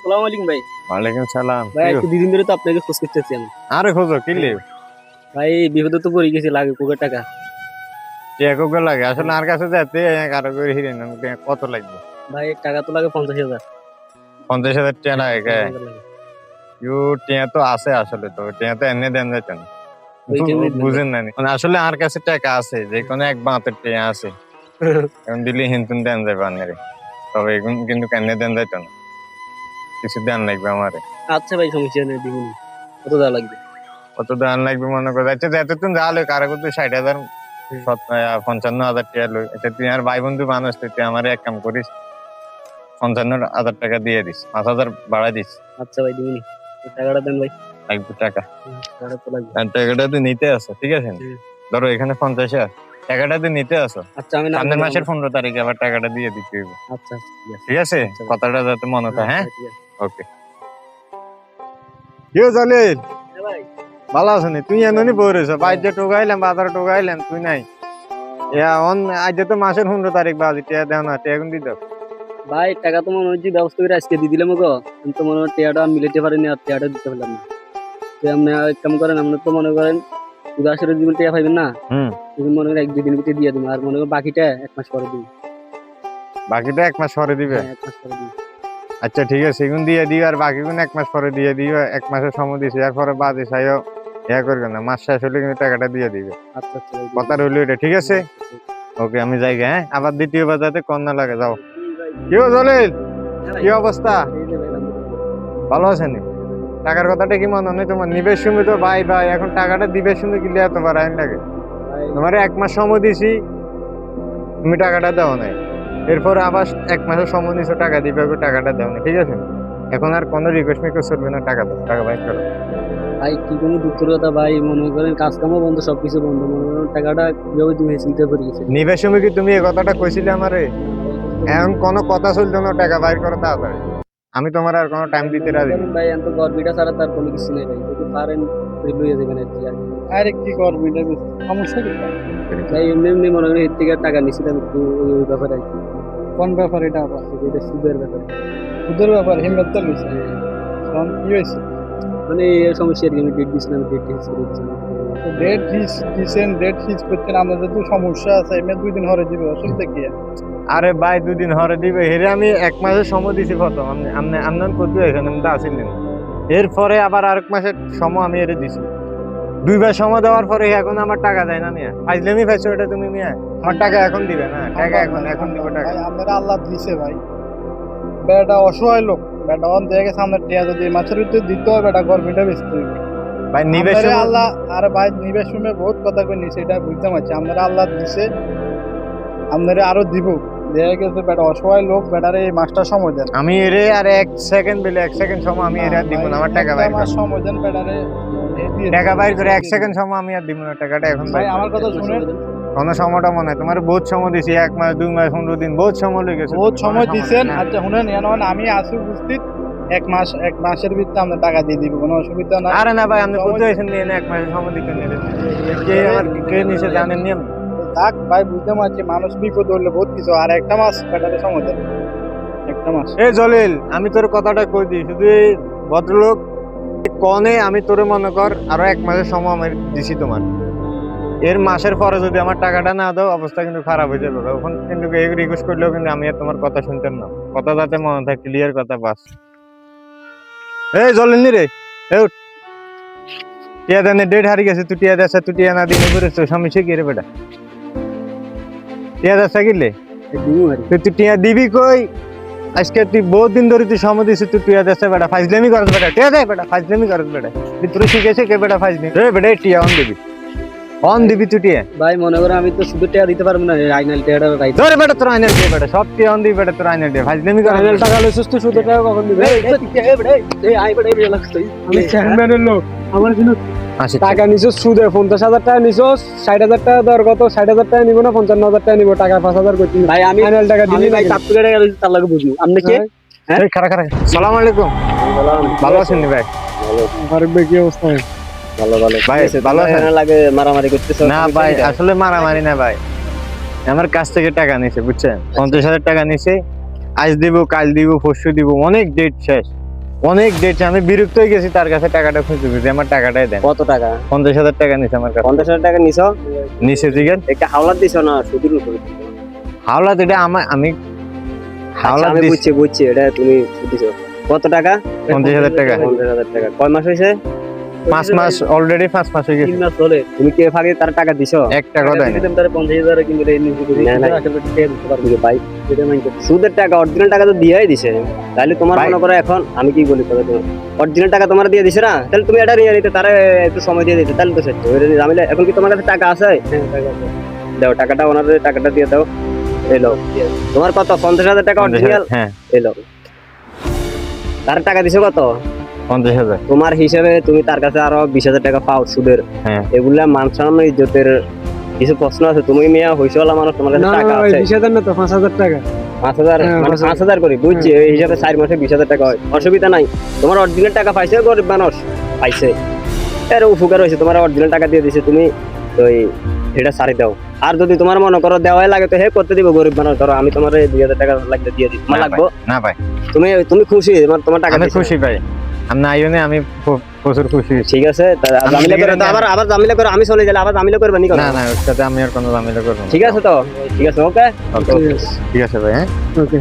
আসসালামু আলাইকুম ভাই। ওয়ালাইকুম সালাম। ভাই একটু দুদিন ধরে তো আপনাকে খোঁজ করতেছি আমি। আরে খোঁজো কি লে? ভাই বিপদে তো পড়ে গেছি, লাগে কোকের টাকা। টেকো কে লাগে আসলে আর কাছে যেতে কারো করে হিরেন কত লাগবে? ভাই টাকা তো লাগে 50,000। 50,000 টাকা লাগে কে? 50,000 লাগে। ইউ টিয়া তো আছে আসলে, তো টিয়া তো এনে দেন যাইতেন ওই কেমনে দিবেন বুঝেন না নি? মানে আসলে আর কাছে টাকা আছে, যে কোনো এক বাতের টিয়া আছে, ভাই? এখন দিলে হিন্তুন দেন যাবে আনেরে, তবে এখন কিন্তু কেনে দেন যাইতো না, কিছু দেন লাগবে আমারে। আচ্ছা ভাই, সমস্যা নেই, দিবনি। কত দেওয়া লাগবে? কত দেন লাগবে মনে করে? আচ্ছা যতক্ষণ যা লই কারো কিন্তু 60,000 55,000 টাকা লই। আচ্ছা তুই আর ভাই বন্ধু মানুষ, তুই আমার এক কাম করিস, 55,000 টাকা দিয়ে দিস, 5,000 বাড়াই দিস। আচ্ছা ভাই, দিবনি। টাকাটা দেন ভাই। লাগবে টাকা, টাকা তো লাগবে। আর টাকাটা তো নিতে আসো, ঠিক আছে? ধরো এখানে 50,000 টাকাটা তো নিতে আসো, আচ্ছা আমি সামনের মাসের 15 তারিখে আবার টাকাটা দিয়ে দিতে হবে। আচ্ছা আচ্ছা, ঠিক আছে। ঠিক আছে, আচ্ছা ভাই। কথাটা যাতে মনে থাকে। হ্যাঁ, ঠিক আছে। ওকে। কেউ জলিল হ্যাঁ ভাই। ভালো আছো নি? তুই এমনি বই রয়েছ, বাইরে টোকাইলাম, বাজারে টোকাইলাম, তুই নাই। আজ তো মাসের 15 তারিখ বাজে, টিয়া দেও না, টিয়া এখন দিয়ে দাও। ভাই টাকা তো মনে হচ্ছে ব্যবস্থা করে আজকে দিয়ে দিলাম গো, কিন্তু মনে হয় টিয়াটা মিলাতে পারিনি, আর টিয়াটা দিতে পারলাম না। তো আপনি এক কাম করেন, আপনি তো মনে করেন উদাসের জীবন টিয়া পাইবেন না, হুম, তুমি মনে করেন 1-2 দিন ভিতরে দিয়ে দিন, আর মনে করেন বাকিটা 1 মাস পরে দিন। বাকিটা 1 মাস পরে দিবে? হ্যাঁ, 1 মাস পরে দিন। আচ্ছা ঠিক আছে, এগুন দিয়ে দিও, আর বাকি গুণ 1 মাস পরে দিয়ে দিও। 1 মাসের সময় দিছে, এরপরে বাদে চাইও ইয়া করবে না, মাস শেষ হলে কিন্তু টাকাটা দিয়ে দিবে। আচ্ছা আচ্ছা ভাই, কথা রইলো এটা, ঠিক আছে? ওকে, আমি যাই গে। হ্যাঁ, আবার দ্বিতীয়বার যাতে কন্যা লাগে, যাও। কেউ জলিল, কি অবস্থা? এই যে ভাই, আলহামদুলিল্লাহ। ভালো আছেন? টাকার কথাটা কি মনে নেই তোমার? নিবেশ সময় তো ভাই ভাই, এখন টাকাটা দিবের সময় কিনলে এতবার আইন লাগে। ভাই, তোমার 1 মাস সময় দিছি, তুমি টাকাটা দাও নাই, এরপর আবার 1 মাসের সময় দিছো, টাকা দিবে, ওকে টাকাটা দাও না, ঠিক আছে? এখন আর কোনো রিকোয়েস্ট মিকোয়েস্ট চলবে না, টাকা দাও, টাকা বাইর করো। ভাই কি কোনো দুঃখের কথা ভাই, মনে করেন কাজ কামও বন্ধ, সবকিছু বন্ধ, মনে করেন টাকাটা কিভাবে তুমি চিন্তা করে গেছে। নিবেশ সময় কি তুমি এই কথাটা কইছিলে আমারে? এখন কোনো কথা চলতো না, টাকা বাইর করো তাড়াতাড়ি, আমি তোমার আর কোনো টাইম দিতে রাজি না। ভাই এত গর্বিটা ছাড়া তার কোনো কিছু নেই ভাই, যদি পারেন লইয়া যাবেন আর কি। আরে কি করবি, এটা সমস্যা কি? ভাই এমনি এমনি মনে করেন এর থেকে টাকা নিছিলাম একটু ওই ব্যাপারে আর কি, কোন ব্যাপার এটা আবার? এটা সুদের ব্যাপারে। ওদের ব্যাপার হিম্মত তো লইছে। শোন, কি হয়েছে? মানে এই সমস্যা আর কি, আমি ডেট দিছিলাম, ডেট ফিক্স করে দিছিলাম। ডেট ফিক্স দিছেন, ডেট ফিক্স করছেন, আমাদের তো সমস্যা আছে, এমনি 2 দিন হরে দিবে, অসুবিধা কি? আরে ভাই 2 দিন হরে দিবে, হেরে আমি 1 মাসের সময় দিছি প্রথম, আমনান করতে এখানে আমি তো আসিলেন, এরপরে আবার আরেক মাসের সময় আমি এর দিছি। 2 বার সময় দেওয়ার পরে এখন আমার টাকা দেয় না মিয়া, ফাইজলামি পাইছো এটা তুমি মিয়া? আমার টাকা এখন দিবে না, টাকা এখন দিব টাকা। ভাই আমরা আল্লাহ দিছে ভাই, বেটা অসহায় লোক, বেটা অন দেখে সামনে টিয়া যদি মাছের ভিতরে দিতে হয়, বেটা গর্বিটা বেচতে হবে ভাই নিবেশ আমারে আল্লাহ। আরে ভাই নিবেশ শুনে বহুত কথা কই নিছে, এটা বুঝতে পারছি, আমরা আল্লাহ দিছে, আপনারা আরো দিব। দেখা গেছে বেটা অসহায় লোক, বেটারে এই মাসটা সময় দেন। আমি এরে আর 1 সেকেন্ড বলে 1 সেকেন্ড সময় আমি এর আর দিব না, আমার টাকা বাইর মাস করো। সময় দেন বেটারে, টাকা বাইর করে 1 সেকেন্ড সময় আমি আর দিব না, টাকাটা এখন ভাই বাইর আমার করো। কথা শুনে, কোনো সময়টা মনে হয় তোমার বহুত সময় দিছি, 1 মাস 2 মাস 15 দিন বহুত সময় লেগে গেছে, বহুত সময় দিছেন। না। আচ্ছা শুনেন, এখন আমি আসি উপস্থিত, 1 মাসের ভিতরে আমরা টাকা দিয়ে দিব, কোনো অসুবিধা নাই। আরে না ভাই, আপনি সময়- বুঝতে পারছেন না, 1 মাসের সময় দিতে নিলেন, কে আমার কে নিছে জানেন নি আপনি? থাক ভাই, বুঝতে পারছি মানুষ বিপদ হলে বহুত কিছু, আর 1 মাস বেটারে সময় দেন, 1 মাস। এ জলিল, আমি তোর কথাটা কই দিই, শুধু এই ভদ্রলোক কনে আমি তোরে মনে কর আরো 1 মাসের সময় আমি দিছি তোমার, এর মাসের পরে যদি আমার টাকাটা না দাও, অবস্থা কিন্তু খারাপ হয়ে যাবে। ওখান কিন্তু রিকোয়েস্ট করলেও কিন্তু আমি আর তোমার কথা শুনতাম না, কথা যাতে মনে থাকে, ক্লিয়ার কথা বাস। এই জলিল নি রে, এ উঠ। টিয়া দানে ডেট হারিয়ে গেছে, তুই টিয়া দেশ, তুই টিয়া না দিনে করেছ সমস্যা কি রে বেটা? টিয়া দেশ কিনলে দিবো আর কি। তুই টিয়া দিবি কই? আজকে তুই বহুত দিন ধরে তুই সময় দিছিস, তুই টিয়া দেশ বেটা ফাইজলামি করছ বেটা, টিয়া দে বেটা ফাইজলামি করছ বেটা, তুই তোর শিখেছে কে বেটা ফাইজলামি রে বেটা? টিয়া অন দিবি তুই টিয়া। ভাই মনে করেন আমি তো সুদের টাকা দিতে পারবো না, আইনাল টাকাটা রাইট। ধরে বেটা তোর আইনাল দিয়ে বেটা, সব টিয়া অন দিবি বেটা, তোর আইনাল দিয়ে ফাইজলামি করছ। আইনাল টাকা লইছিস তুই, সুদের টাকা কখন দিবি? এই আই বেটা, এই লাগছ তুই। আমি চেয়ারম্যানের লোক, আমার কিন্তু আচ্ছা টাকা নিছস সুদে, 50,000 টাকা নিছস, 60,000 টাকা দর কত? 60,000 টাকা নিব না 55,000 টাকা নিব, টাকা 5,000 করতে ভাই আমি আইনাল টাকা আমি দিলি ভাই নাকি? 70 টাকা লইছি, তার লাগে বুঝবো আপনি কে? এই খারা খারা, সালাম আলাইকুম, ভালো আছেন নি ভাই? ফারুক ভাই কি অবস্থা? ভালো ভালো ভাই ভালো আছেন? লাগে মারামারি করতেছ না ভাই, আসলে মারামারি না ভাই, আমার কাছ থেকে টাকা নিছে বুঝছেন, 50,000 টাকা নিছে, আজ দিব কাল দিব পরশু দিব, অনেক ডেট শেষ, অনেক দিয়েছে, আমি বিরক্ত হয়ে গেছি তার কাছে টাকাটা খুঁজে খুঁজে, আমার টাকাটাই দেন। কত টাকা? 50,000 টাকা নিছে আমার কাছে। 50,000 টাকা নিছো? নিচে দিকে একটা হাওলাত দিছো না সুদের উপরে? হাওলাত, এটা আমি আচ্ছা, হাওলাত আমি দিছি বুঝছি এটা তুমি সুদ দিছো। কত টাকা? 50,000 টাকা। 50,000 টাকা। কয় মাস হয়েছে? 5 মাস, অলরেডি 5 মাস হয়ে গেছে। 3 মাস হলে। তুমি কি এর আগে তার টাকা দিছো? 1 টাকাও দেয় না। দিলাম তার 50,000 কিন্তু এই নিচে করে না, না। আসলে টের দিতে পারবি না ভাই। এটা মাইন্ড করো। সুদের টাকা অরিজিনাল টাকা তো দিয়েই দিছে। তাহলে তোমার ভাই- মনে করো এখন আমি কি বলি কথা তোমার অরিজিনাল টাকা তোমার দিয়ে দিছে না, তাহলে তুমি এটা নিয়ে নিতে তারে একটু সময় দিয়ে দিতে, তাহলে তো সেটা আমি এখন কি তোমার কাছে টাকা আছে? হ্যাঁ টাকা আছে। দাও টাকাটা, ওনাদের টাকাটা দিয়ে দাও। এলো তোমার কত? 50,000 টাকা অরিজিনাল। হ্যাঁ, এলো তার টাকা দিছো কত? 50,000। তোমার হিসাবে তুমি তার কাছে আরো 20,000 টাকা পাও সুদের। হ্যাঁ। এগুলা মান সম্মান ইজ্জতের কিছু প্রশ্ন আছে। তুমি মিয়া হইছলা মানুষ, তোমার কাছে টাকা আছে 20,000 না তো 5,000 টাকা। 5,000, হ্যাঁ, মানে 5,000 5,000 করি বুঝছি। এই হিসাবে 4 মাসে 20,000 টাকা হয়, অসুবিধা নাই। তোমার অরিজিনাল টাকা পাইছে, গরিব মানুষ পাইছে, এর উপকার হয়েছে, তোমার অরিজিনাল টাকা দিয়ে দিছে, তুমি ওই সেটা সারি দাও। আর যদি তোমার মনে করো দেওয়াই লাগে তো হে করতে দিব, গরিব মানুষ। ধরো আমি তোমার 2,000 টাকা লাগলে দিয়ে দিই, তোমার না লাগবো? ভাই, না ভাই, তুমি খুশি? তোমার টাকা আমি দিছে? খুশি ভাই, আমি আইনে আমি প্রচুর খুশি। ঠিক আছে, আমি জামিলা করে তো লিখে আবার জামিলা করে আমি চলে গেলে আবার জামিলা করবে নি? না না, ওর সাথে আমি আর কোনো ঝামেলা করবো না। ঠিক আছে তো, ঠিক আছে, ওকে ঠিক আছে ভাই, হ্যাঁ। ওকে।